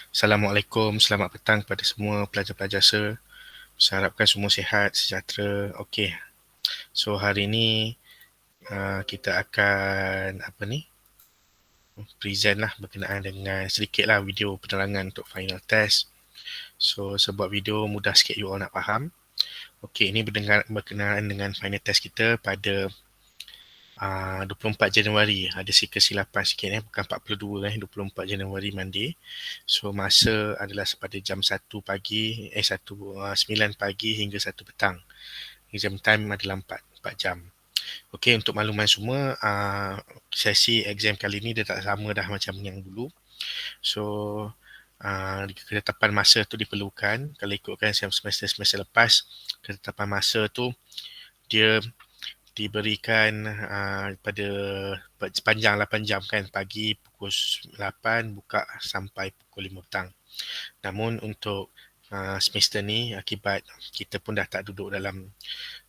Assalamualaikum, selamat petang kepada semua pelajar-pelajar saya. Saya harapkan semua sihat, sejahtera. Okey. So hari ini kita akan present lah berkenaan dengan sedikit lah video penerangan untuk final test. So sebuah video mudah sikit you all nak faham. Okey, ini berkenaan dengan final test kita pada 24 Januari. Ada kesilapan sikit bukan 42 24 Januari Monday. So masa adalah pada jam 1 pagi 9 pagi hingga 1 petang. Exam time adalah 4 jam. Okey, untuk makluman semua, sesi exam kali ni dia tak sama dah macam yang dulu. So ketetapan masa tu diperlukan. Kalau ikutkan semester lepas, ketetapan masa tu dia diberikan pada sepanjang 8 jam kan, pagi pukul 8 buka sampai pukul 5 petang. Namun untuk semester ni akibat kita pun dah tak duduk dalam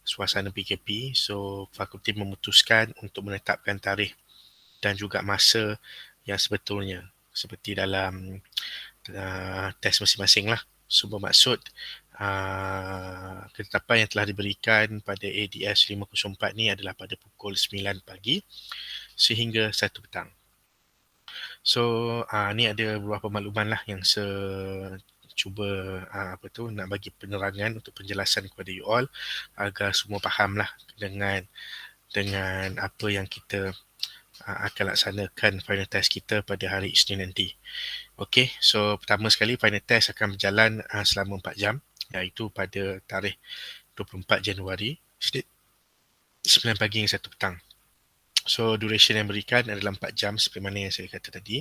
suasana PKP, so fakulti memutuskan untuk menetapkan tarikh dan juga masa yang sebetulnya seperti dalam test masing-masing lah. So bermaksud ketetapan yang telah diberikan pada ADS 504 ni adalah pada pukul 9 pagi sehingga 1 petang. So ni ada beberapa makluman lah yang saya cuba nak bagi penerangan untuk penjelasan kepada you all agar semua faham lah dengan apa yang kita akan laksanakan final test kita pada hari Isnin nanti. Okey, so pertama sekali final test akan berjalan selama 4 jam, iaitu pada tarikh 24 Januari 9 pagi hingga 1 petang. So duration yang berikan adalah 4 jam seperti mana yang saya kata tadi.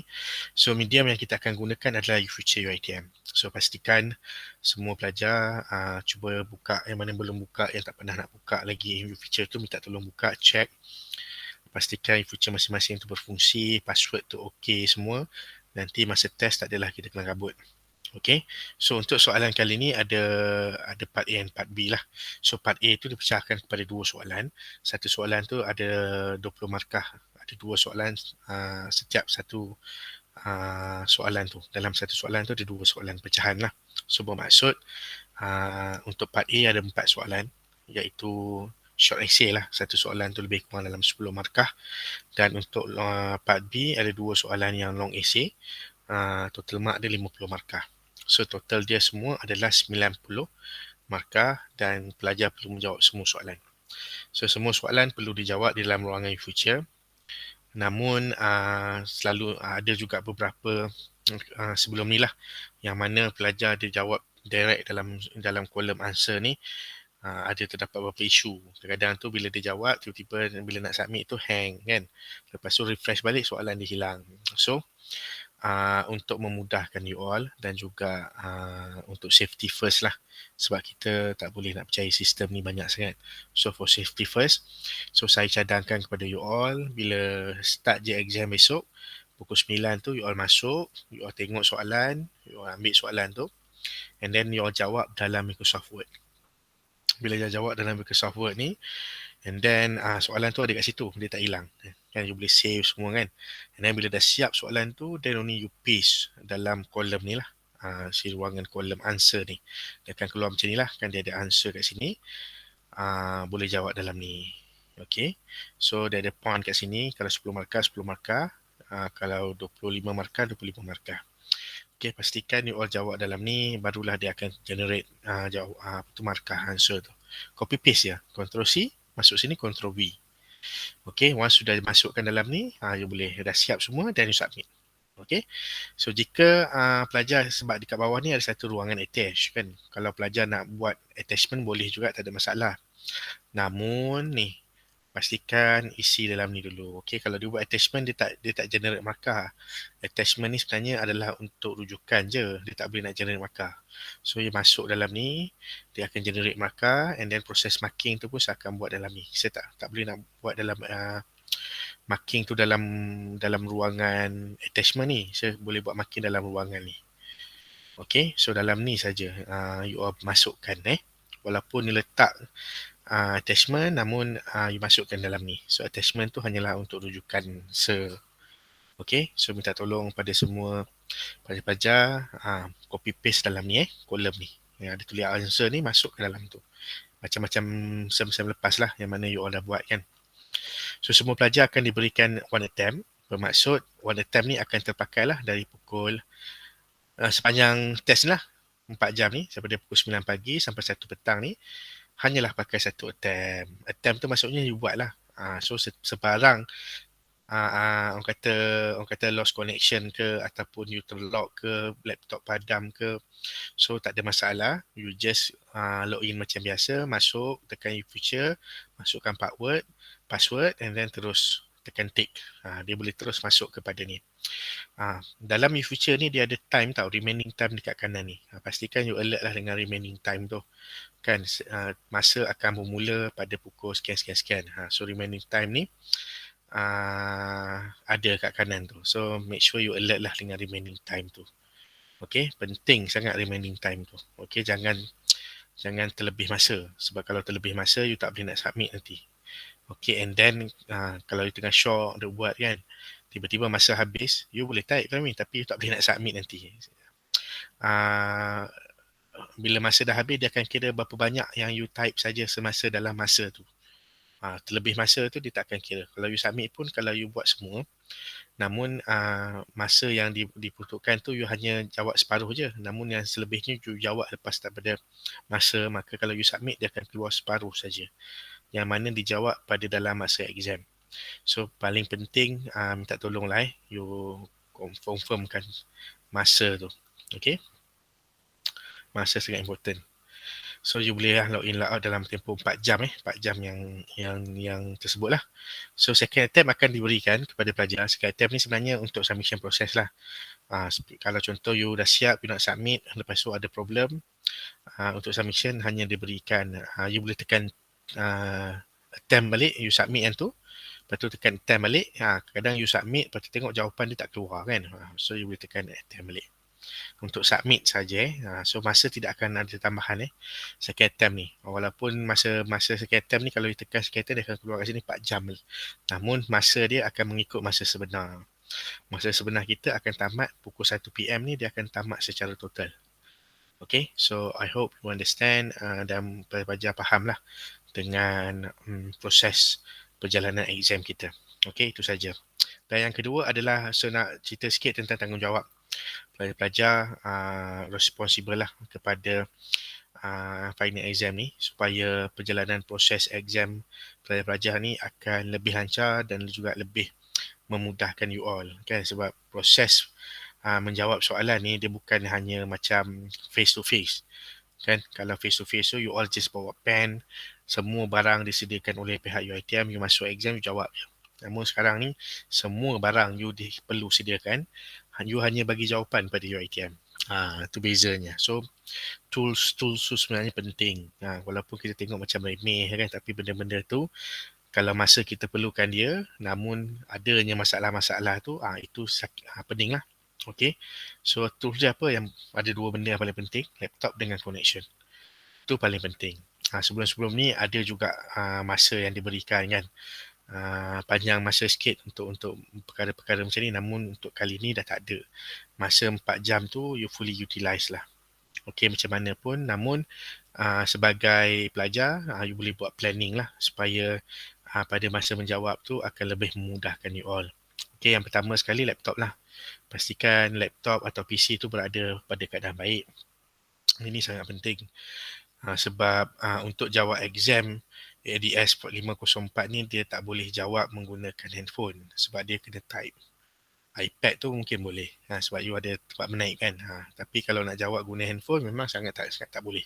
So medium yang kita akan gunakan adalah UFuture UiTM. So pastikan semua pelajar cuba buka, yang mana belum buka, yang tak pernah nak buka lagi UFuture tu, minta tolong buka, check. Pastikan UFuture masing-masing tu berfungsi, password tu okey semua. Nanti masa test tak adalah kita kena rabut. Okey. So untuk soalan kali ni ada part A dan part B lah. So part A tu dipecahkan kepada 2 soalan. Satu soalan tu ada 20 markah. Ada 2 soalan setiap satu soalan tu. Dalam satu soalan tu ada 2 soalan pecahan lah. So bermaksud untuk part A ada 4 soalan, iaitu short essay lah. Satu soalan tu lebih kurang dalam 10 markah. Dan untuk part B ada 2 soalan yang long essay. Total mark dia 50 markah. So total dia semua adalah 90 markah dan pelajar perlu menjawab semua soalan. So semua soalan perlu dijawab di dalam ruangan future. Namun selalu ada juga beberapa sebelum ni lah yang mana pelajar dia jawab direct dalam kolom answer ni. Ada terdapat beberapa isu. Kadang-kadang tu bila dia jawab, tiba-tiba bila nak submit tu hang kan. Lepas tu refresh balik, soalan dia hilang. So untuk memudahkan you all dan juga untuk safety first lah, sebab kita tak boleh nak percaya sistem ni banyak sangat. So for safety first, so saya cadangkan kepada you all bila start je exam besok pukul 9 tu you all masuk, you all tengok soalan, you all ambil soalan tu and then you all jawab dalam Microsoft Word. Bila you jawab dalam Microsoft Word ni, and then soalan tu ada kat situ, dia tak hilang kan, you boleh save semua kan. And then bila dah siap soalan tu, then only you paste dalam kolom ni lah, si ruangan kolom answer ni. Dia akan keluar macam ni lah kan, dia ada answer kat sini, boleh jawab dalam ni. Okay, so dia ada point kat sini. Kalau 10 markah 10 markah, kalau 25 markah 25 markah. Okay, pastikan you all jawab dalam ni, barulah dia akan generate markah answer tu. Copy paste ya, Ctrl C, masuk sini, Ctrl V. Okay, once sudah masukkan dalam ni, you boleh dah siap semua dan you submit. Okay, so jika pelajar, sebab dekat bawah ni ada satu ruangan attach kan, kalau pelajar nak buat attachment boleh juga, tak ada masalah. Namun ni, pastikan isi dalam ni dulu. Okay, kalau dia buat attachment, dia tak generate markah. Attachment ni sebenarnya adalah untuk rujukan je, dia tak boleh nak generate markah. So dia masuk dalam ni, dia akan generate markah, and then proses marking tu pun saya akan buat dalam ni. Saya tak boleh nak buat dalam marking tu dalam ruangan attachment ni. Saya boleh buat marking dalam ruangan ni. Okay, so dalam ni saja you all masukkan walaupun ni letak attachment, namun you masukkan dalam ni. So attachment tu hanyalah untuk rujukan Okay, so minta tolong pada semua Pelajar-pelajar copy paste dalam ni kolom ni. Yang ada tulis answer ni masuk ke dalam tu. Macam-macam sem-sem lepas lah yang mana you all dah buat kan. So semua pelajar akan diberikan one attempt. Bermaksud one attempt ni akan terpakai lah dari pukul sepanjang test lah 4 jam ni, daripada pukul 9 pagi sampai 1 petang ni, hanyalah pakai satu attempt. Attempt tu maksudnya you buat lah. So sebarang orang kata lost connection ke ataupun you terlock ke, laptop padam ke, so tak ada masalah. You just login macam biasa, masuk, tekan e-future, masukkan password and then terus tekan tick. Dia boleh terus masuk kepada ni. Dalam e-future ni dia ada time tau, remaining time dekat kanan ni. Pastikan you alert lah dengan remaining time tu. Kan masa akan bermula pada pukul sekian. So remaining time ni ada kat kanan tu. So make sure you alert lah dengan remaining time tu. Okay, penting sangat remaining time tu. Okay, jangan terlebih masa. Sebab kalau terlebih masa, you tak boleh nak submit nanti. Okay, and then kalau you tengah shock dia buat kan, tiba-tiba masa habis, you boleh type kan, tapi you tak boleh nak submit nanti. Bila masa dah habis, dia akan kira berapa banyak yang you type saja semasa dalam masa tu. Terlebih masa tu dia tak akan kira. Kalau you submit pun, kalau you buat semua, namun masa yang diperuntukkan tu you hanya jawab separuh je. Namun yang selebihnya you jawab lepas daripada masa, maka kalau you submit dia akan keluar separuh saja. Yang mana dijawab pada dalam masa exam. So paling penting minta tolonglah you confirmkan masa tu. Okay? Masa sangat important. So you boleh log in log out dalam tempoh 4 jam 4 jam yang tersebut lah. So second attempt akan diberikan kepada pelajar. Second attempt ni sebenarnya untuk submission process lah. Kalau contoh you dah siap, you nak submit, lepas tu ada problem, untuk submission hanya diberikan, you boleh tekan attempt balik, you submit yang tu, lepas tu tekan attempt balik. Kadang you submit, lepas tu tengok jawapan dia tak keluar kan. So you boleh tekan attempt balik untuk submit saja. So masa tidak akan ada tambahan second attempt ni. Walaupun masa second attempt ni, kalau you tekan second attempt dia akan keluar kat sini 4 jam. Namun masa dia akan mengikut masa sebenar. Masa sebenar kita akan tamat pukul 1 PM ni, dia akan tamat secara total. Okay, so I hope you understand dan pelajar faham lah dengan proses perjalanan exam kita. Okay, itu saja. Dan yang kedua adalah saya nak cerita sikit tentang tanggungjawab pelajar-pelajar responsible lah kepada final exam ni, supaya perjalanan proses exam pelajar-pelajar ni akan lebih lancar dan juga lebih memudahkan you all kan. Sebab proses menjawab soalan ni dia bukan hanya macam face to face kan. Kalau face to face tu you all just bawa pen, semua barang disediakan oleh pihak UiTM, you masuk exam you jawab je. Namun sekarang ni semua barang you perlu sediakan, you hanya bagi jawapan pada UiTM. Itu bezanya. So tools tu sebenarnya penting. Walaupun kita tengok macam remeh kan, tapi benda-benda tu kalau masa kita perlukan dia, namun adanya masalah-masalah tu, itu pening lah. Okay. So tools dia apa? Yang ada dua benda yang paling penting, laptop dengan connection. Itu paling penting. Sebelum-sebelum ni ada juga masa yang diberikan kan. Panjang masa sikit untuk perkara-perkara macam ni, namun untuk kali ni dah tak ada. Masa 4 jam tu you fully utilize lah. Okay, macam mana pun, namun sebagai pelajar you boleh buat planning lah supaya pada masa menjawab tu akan lebih memudahkan you all. Okay, yang pertama sekali laptop lah. Pastikan laptop atau PC tu berada pada keadaan baik. Ini sangat penting. Sebab untuk jawab exam ADS 504 ni dia tak boleh jawab menggunakan handphone sebab dia kena type. iPad tu mungkin boleh sebab you ada tempat menaik kan. Tapi kalau nak jawab guna handphone memang sangat tak boleh.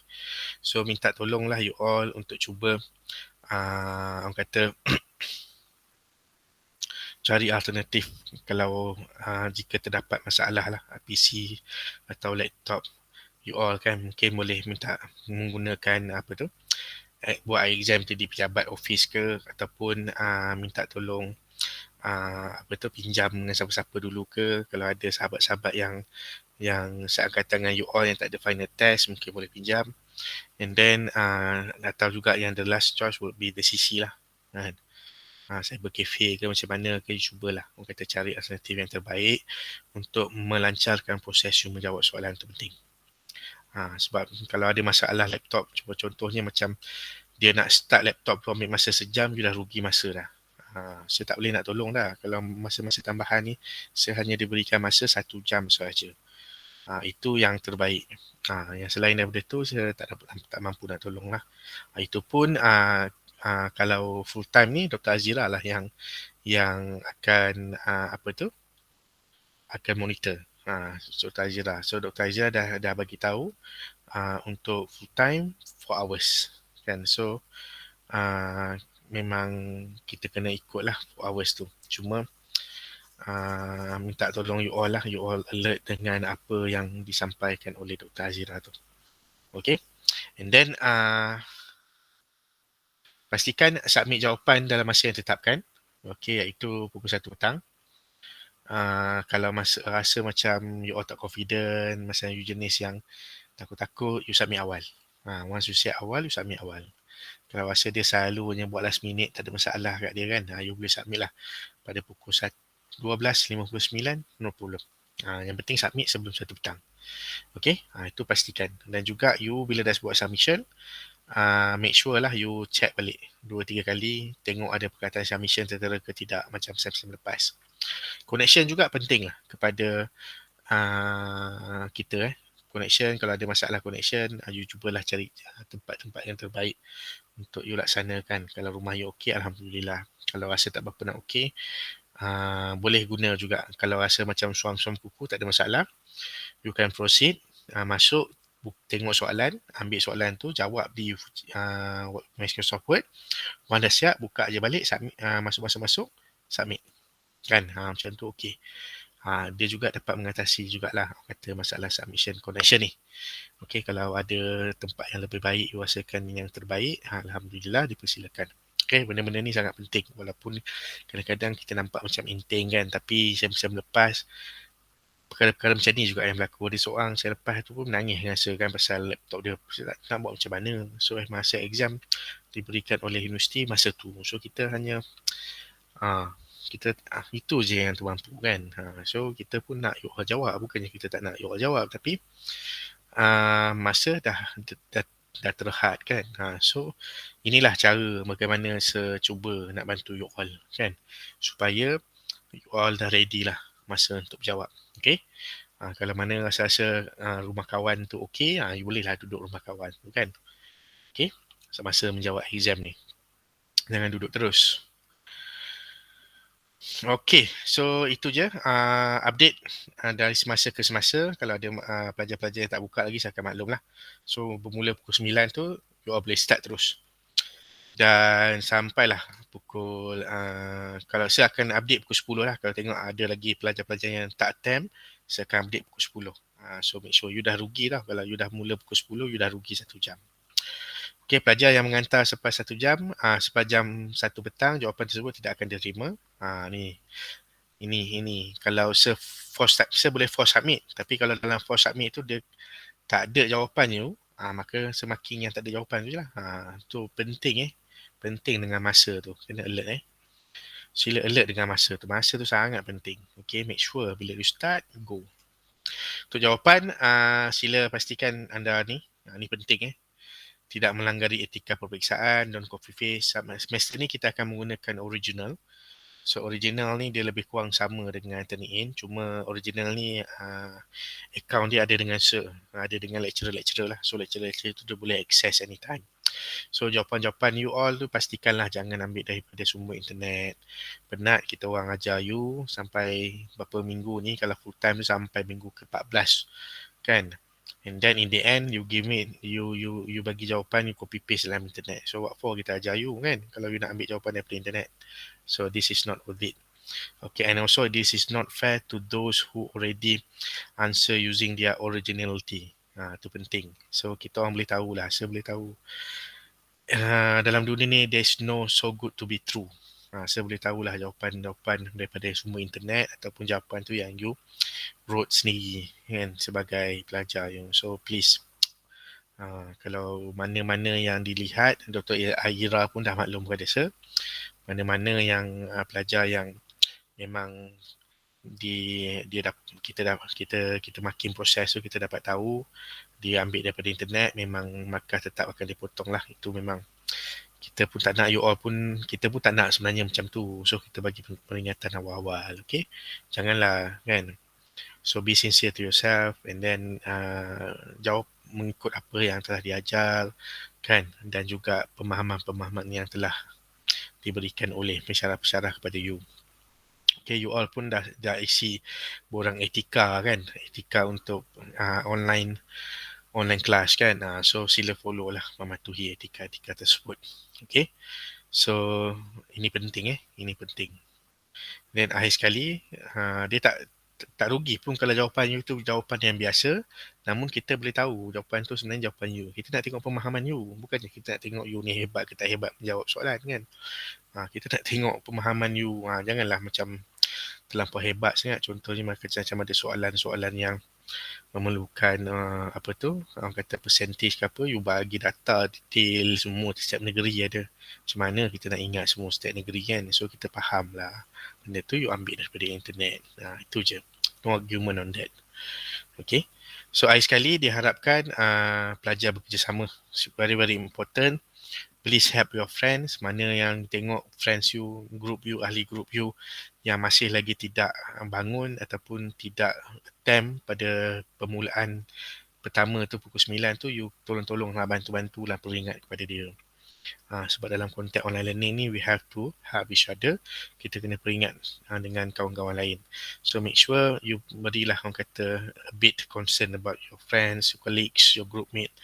So minta tolonglah you all untuk cuba orang kata cari alternatif kalau jika terdapat masalah lah PC atau laptop you all kan, mungkin boleh minta menggunakan buat exam tu di pejabat office ke, ataupun minta tolong pinjam dengan siapa-siapa dulu ke. Kalau ada sahabat-sahabat yang seangkatan dengan you all yang tak ada final test, mungkin boleh pinjam. And then atau juga yang the last choice would be the CC lah kan. cyber cafe ke macam mana ke, cubalah orang kata cari alternatif yang terbaik untuk melancarkan proses you menjawab soalan tu penting. Sebab kalau ada masalah laptop, cuba contohnya macam dia nak start laptop tu ambil masa sejam, you dah rugi masa dah. Saya tak boleh nak tolong dah. Kalau masa-masa tambahan ni, saya hanya diberikan masa 1 jam sahaja. Itu yang terbaik. Yang selain daripada tu, saya tak mampu nak tolong lah. Itu pun kalau full time ni, Dr. Azira lah yang akan apa tu, akan monitor. Dr. Azira. So Dr. Azira dah bagi tahu untuk full time 4 hours. Kan? So memang kita kena ikut lah 4 hours tu. Cuma minta tolong you all lah, you all alert dengan apa yang disampaikan oleh Dr. Azira tu. Okay. And then pastikan submit jawapan dalam masa yang ditetapkan. Okay, iaitu pukul 1 petang. Kalau rasa macam you all tak confident, masa you jenis yang takut-takut, you submit awal. Once you set awal, you submit awal. Kalau rasa dia selalunya buat last minute, tak ada masalah kat dia kan, you boleh submit lah pada pukul 12:59, 20. Yang penting submit sebelum 1 petang. Okay, itu pastikan. Dan juga you bila dah buat submission, make sure lah you check balik 2-3 kali, tengok ada perkataan submission tertera ke tidak, macam sem-sem lepas. Connection juga penting lah kepada kita. Connection, kalau ada masalah connection, you cubalah cari tempat-tempat yang terbaik untuk you laksanakan. Kalau rumah you okey, Alhamdulillah. Kalau rasa tak berapa nak okey, boleh guna juga. Kalau rasa macam suam-suam kuku, tak ada masalah, you can proceed, masuk, tengok soalan, ambil soalan tu, jawab di Microsoft Word. Once dah siap, buka je balik, submit, masuk, submit. Kan, macam tu okey. Dia juga dapat mengatasi jugalah kata masalah submission connection ni. Okey, kalau ada tempat yang lebih baik, you rasakan yang terbaik, Alhamdulillah, dipersilakan. Okay, benda-benda ni sangat penting. Walaupun kadang-kadang kita nampak macam enteng kan, tapi sem-sem lepas, perkara-perkara macam ni juga yang berlaku. Ada seorang saya lepas tu pun menangis rasa kan pasal laptop dia. Saya nak buat macam mana. So masa exam diberikan oleh universiti masa tu. So kita hanya itu je yang termampu kan. So kita pun nak you all jawab. Bukannya kita tak nak you all jawab, tapi masa dah terhad kan. So inilah cara bagaimana saya cuba nak bantu you all kan, supaya you all dah ready lah masa untuk jawab. Okay. Kalau mana rasa-rasa rumah kawan tu okey, you bolehlah duduk rumah kawan tu kan. Okay. Semasa menjawab exam ni, jangan duduk terus. Okay, so itu je update dari semasa ke semasa. Kalau ada pelajar-pelajar yang tak buka lagi, saya akan maklum lah. So bermula pukul 9 tu, you all boleh start terus. Dan sampailah pukul, kalau saya akan update pukul 10 lah. Kalau tengok ada lagi pelajar-pelajar yang tak attempt, saya akan update pukul 10. So make sure you dah rugi lah. Kalau you dah mula pukul 10, you dah rugi 1 jam. Okay, pelajar yang mengantar selepas 1 jam, selepas jam 1 petang, jawapan tersebut tidak akan diterima. Ini kalau saya boleh force submit, tapi kalau dalam force submit tu dia tak ada jawapan you, maka semakin yang tak ada jawapan tu je lah. Tu penting penting dengan masa tu, kena alert sila alert dengan masa tu sangat penting. Okay, make sure bila you start, go. Untuk jawapan, sila pastikan anda ni penting tidak melanggari etika peperiksaan dan copy paste. Semester ni kita akan menggunakan original. So original ni dia lebih kurang sama dengan Turnitin, cuma original ni account dia ada dengan lecturer lah. So lecturer tu dia boleh access anytime. So jawapan-jawapan you all tu pastikanlah jangan ambil daripada sumber internet. Penat kita orang ajar you sampai berapa minggu ni, kalau full time tu sampai minggu ke-14 kan. And then in the end you bagi jawapan, you copy paste dalam internet. So what for kita ajar you kan, kalau you nak ambil jawapan daripada internet. So this is not worth it. Okay, and also this is not fair to those who already answer using their originality. Itu penting. So kita orang boleh tahu lah, saya boleh tahu dalam dunia ni there's no so good to be true. Saya boleh tahulah jawapan daripada sumber internet ataupun jawapan tu yang you wrote sendiri kan, sebagai pelajar you. So please, kalau mana-mana yang dilihat, Dr. Aira pun dah maklum kepada saya, Mana-mana yang pelajar yang memang kita makin proses tu kita dapat tahu dia ambil daripada internet, memang markah tetap akan dipotong lah. Itu memang kita pun tak nak, you all pun, kita pun tak nak sebenarnya macam tu. So kita bagi peringatan awal-awal, okay? Janganlah kan. So be sincere to yourself, and then jawab mengikut apa yang telah diajar kan, dan juga pemahaman-pemahaman yang telah diberikan oleh pensyarah-pensyarah kepada you. Okay, you all pun dah isi borang etika kan, etika untuk online class kan. So sila follow lah, mematuhi etika-etika tersebut. Okay, so ini penting ini penting. Dan akhir sekali, dia tak rugi pun kalau jawapan you tu jawapan yang biasa, namun kita boleh tahu jawapan tu sebenarnya jawapan you. Kita nak tengok pemahaman you, bukannya kita nak tengok you ni hebat ke tak hebat menjawab soalan kan. Kita nak tengok pemahaman you. Janganlah macam terlampau hebat sangat. Contohnya macam ada soalan-soalan yang memerlukan apa tu, orang kata percentage ke apa, you bagi data detail semua setiap negeri ada. Macam mana kita nak ingat semua setiap negeri kan. So kita faham lah benda tu, you ambil daripada internet. Itu je, no argument on that. Okay, so akhir sekali diharapkan pelajar bekerjasama. Very very important. Please help your friends. Mana yang tengok friends you, group you, ahli group you yang masih lagi tidak bangun ataupun tidak attempt pada permulaan pertama tu pukul 9 tu, you tolong-tolonglah, bantu-bantulah peringat kepada dia. Sebab dalam konteks online learning ni, we have to help each other. Kita kena peringat dengan kawan-kawan lain. So make sure you berilah, orang kata, a bit concern about your friends, your colleagues, your group mate,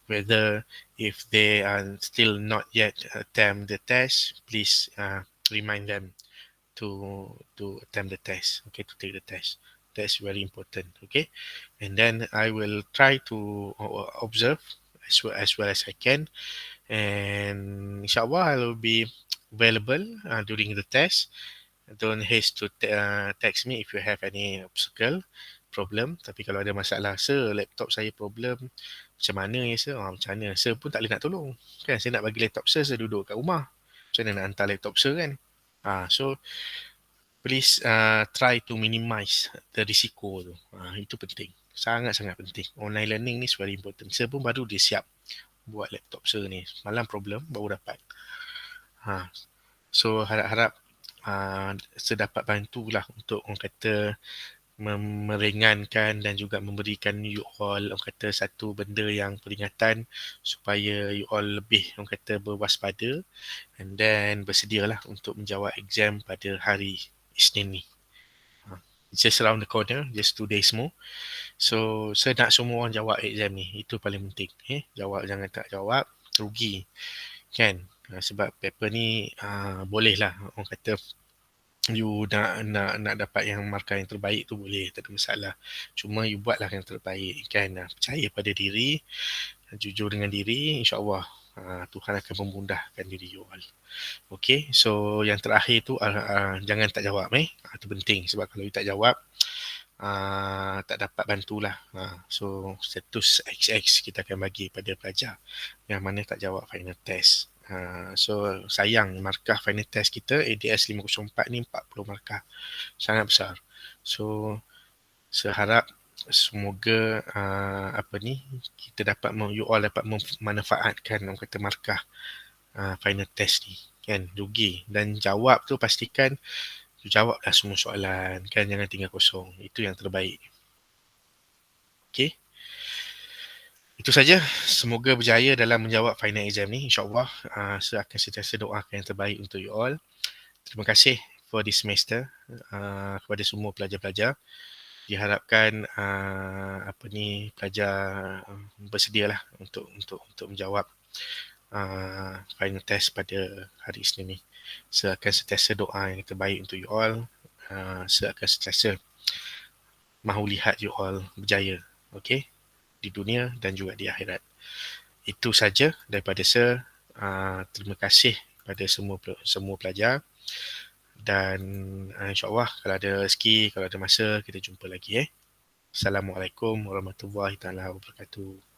whether if they are still not yet attempt the test, please remind them to attempt the test, okay, to take the test. That's very important, okay. And then I will try to observe as well as I can, and insyaAllah I will be available during the test. Don't hesitate to text me if you have any obstacle, problem. Tapi kalau ada masalah, sir, laptop saya problem, macam mana ya sir? Macam mana? Sir pun tak boleh nak tolong. Kan, saya nak bagi laptop sir, saya duduk kat rumah. Macam mana nak hantar laptop sir kan? So, please try to minimize the risiko tu. Itu penting. Sangat-sangat penting. Online learning ni is very important. Saya pun baru dia siap buat laptop sir ni. Malam problem, baru dapat. So, harap-harap saya dapat bantulah untuk, orang kata, meringankan dan juga memberikan you all, orang kata, satu benda yang peringatan supaya you all lebih, orang kata, berwaspada and then bersedialah untuk menjawab exam pada hari Isnin ni. It's just around the corner, just 2 days more. So, saya nak semua orang jawab exam ni. Itu paling penting. Jawab, jangan tak jawab, rugi. Kan? Sebab paper ni bolehlah, orang kata, you nak dapat yang markah yang terbaik tu boleh, tak ada masalah. Cuma you buatlah yang terbaik kan. Percaya pada diri, jujur dengan diri, insyaAllah Tuhan akan memudahkan diri you all. Okay, so yang terakhir tu jangan tak jawab itu penting, sebab kalau you tak jawab tak dapat bantulah. So status XX kita akan bagi pada pelajar yang mana tak jawab final test. So sayang, markah final test kita ADS 504 ni 40 markah, sangat besar. So saya harap semoga kita dapat, you all dapat memanfaatkan, orang kata, markah final test ni kan. Rugi. Dan jawab tu pastikan jawablah semua soalan kan, jangan tinggal kosong. Itu yang terbaik. Okay, itu saja. Semoga berjaya dalam menjawab final exam ni, insyaAllah. Saya akan sentiasa doakan yang terbaik untuk you all. Terima kasih for this semester kepada semua pelajar-pelajar. Diharapkan pelajar bersedialah untuk menjawab final test pada hari Isnin ni. Saya akan sentiasa doa yang terbaik untuk you all. Saya akan sentiasa mahu lihat you all berjaya, okay, di dunia dan juga di akhirat. Itu saja daripada saya. Terima kasih pada semua pelajar, dan insyaAllah kalau ada rezeki, kalau ada masa, kita jumpa lagi. Assalamualaikum warahmatullahi wabarakatuh.